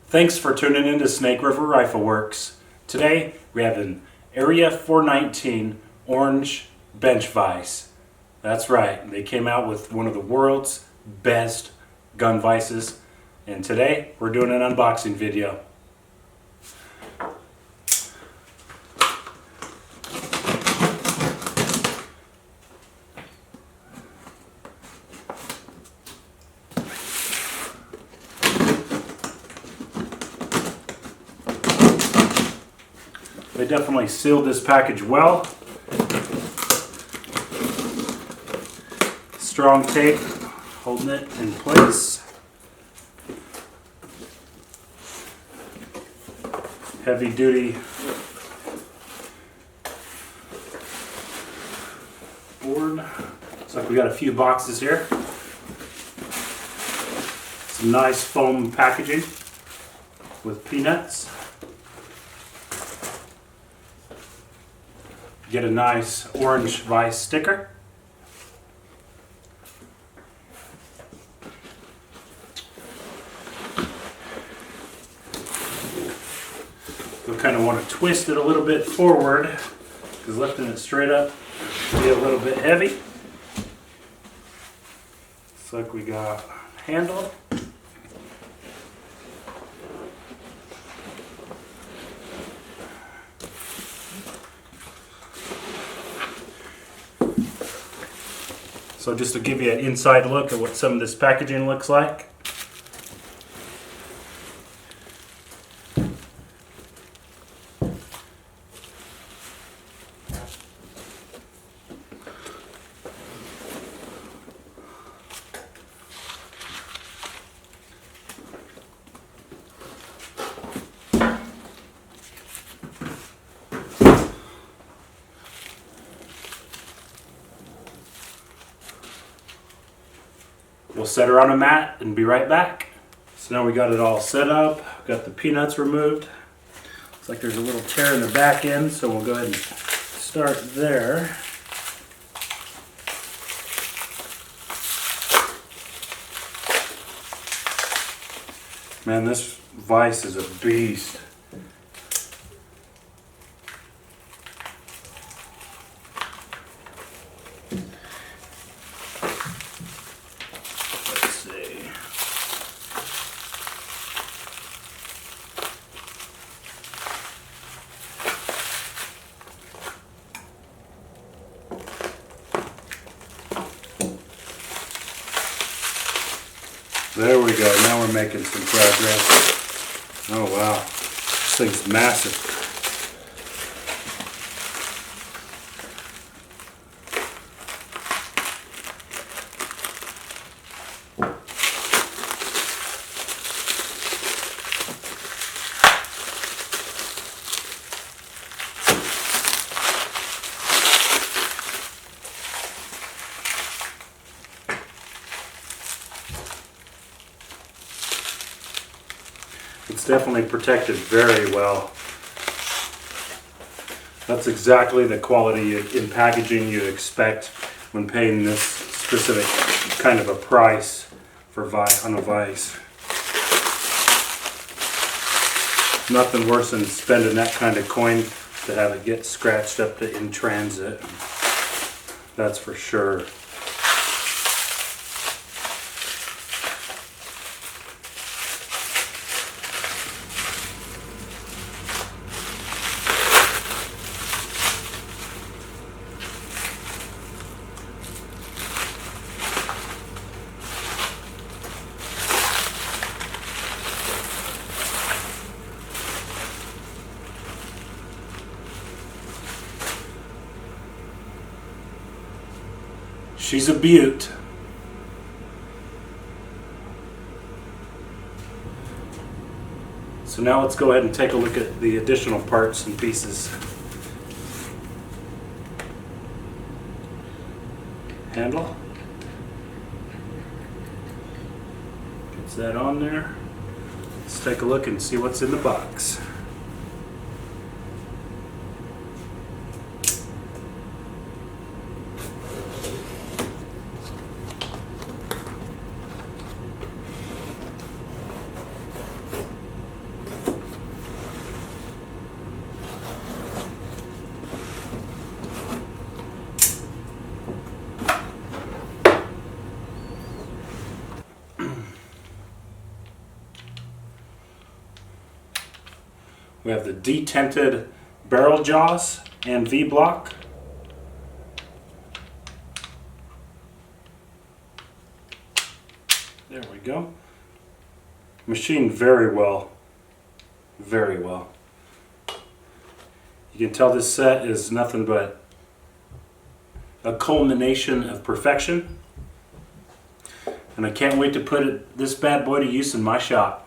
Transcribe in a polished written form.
Thanks for tuning in to Snake River Rifleworks. Today we have an Area 419 Orange Bench Vise. That's right, they came out with one of the world's best gun vices, and today we're doing an unboxing video. They definitely sealed this package well. Strong tape holding it in place. Heavy duty board. Looks like we got a few boxes here. Some nice foam packaging with peanuts. Get a nice Orange Vise sticker. You'll kind of want to twist it a little bit forward because lifting it straight up will be a little bit heavy. Looks like we got a handle. So just to give you an inside look at what some of this packaging looks like. We'll set her on a mat and be right back. So now we got it all set up, got the peanuts removed. Looks like there's a little tear in the back end, so we'll go ahead and start there. Man, this vise is a beast. There we go, now we're making some progress. Oh wow, this thing's massive. It's definitely protected very well. That's exactly the quality in packaging you'd expect when paying this specific kind of a price for on a vise. Nothing worse than spending that kind of coin to have it get scratched up in transit. That's for sure. She's a beaut. So now let's go ahead and take a look at the additional parts and pieces. Handle. Gets that on there. Let's take a look and see what's in the box. We have the detented barrel jaws and V-block. There we go. Machined very well. Very well. You can tell this set is nothing but a culmination of perfection. And I can't wait to put this bad boy to use in my shop.